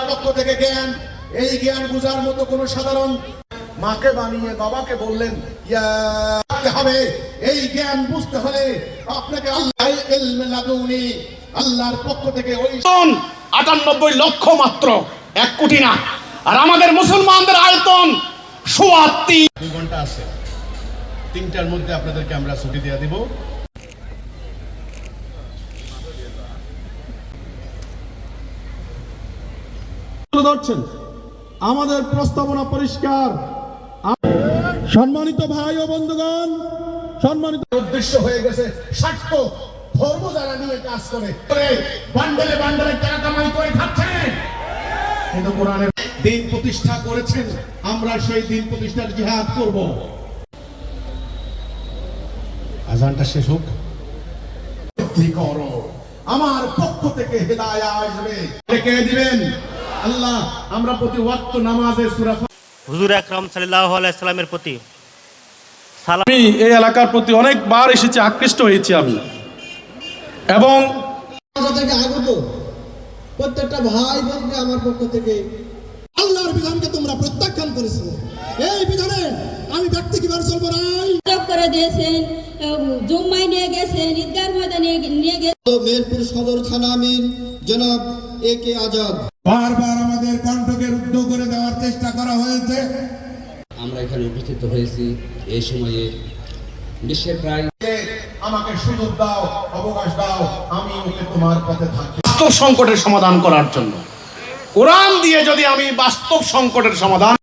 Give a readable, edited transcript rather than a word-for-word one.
পক্ষ থেকে জ্ঞান, এই জ্ঞান বুঝার মতো কোন সাধারণ মাকে বানিয়ে বাবাকে বললেন হবে। এই জ্ঞান বুঝতে হলে আপনাকে আল্লাহর পক্ষ থেকে ওই ৯৮ লক্ষ মাত্র, ১ কোটি না। আর আমাদের মুসলমানদের আয়তন ৩ ঘন্টা আছে, ৩টার মধ্যে আপনাদেরকে আমরা ছুটি দিয়ে দিব। ধরছেন আমাদের প্রস্তাবনা পরিষ্কার। সম্মানিত ভাই ও বন্ধুগণ, সম্মানিত উদ্দেশ্য হয়ে গেছে স্বার্থ ধর্ম যারা নিয়ে কাজ করে বান্ডেলে বান্ডেলে টাকা কামাই করে খাচ্ছেন, কিন্তু কোরআনের দিন প্রতিষ্ঠা করেছেন। আমরা সেই দিন প্রতিষ্ঠার জিহাদ করব। আজানটা শেষ হোক। আমার পক্ষ থেকে হিদায়াত আসবে, কে দিবেন আল্লাহ। আমরা প্রতি ওয়াক্ত নামাজে সূরা হুজুর আকরাম সাল্লাল্লাহু আলাইহি সাল্লামের প্রতি আমি এই এলাকার প্রতি অনেকবার এসেছি, আকৃষ্ট হয়েছি আমি। এবং থেকে আগত প্রত্যেকটা ভাই বোনকে আমার পক্ষ থেকে আল্লাহর বিধানকে তোমরা প্রত্যাখ্যান করেছো। এই বিধানে আমি ব্যক্তি কিভাবে চলবো নাই করে দিয়েছেন, জুম্মায় নিয়ে গেছেন, ঈদগাহ ময়দানে নিয়ে গেছেন। মেহেরপুর সদর থানা আমির জনাব A.K. আজাদ বারবার আমাদের কণ্ঠকে রুদ্ধ করে দেওয়ার চেষ্টা করা হয়েছে। আমরা এখানে উপস্থিত হয়েছি এই সময়ে বিশ্বের প্রায় আমাকে সুযোগ দাও, অবকাশ দাও, আমি ওকে তোমার পথে থাকি। বাস্তব সংকটের সমাধান করার জন্য কোরআন দিয়ে যদি আমি বাস্তব সংকটের সমাধান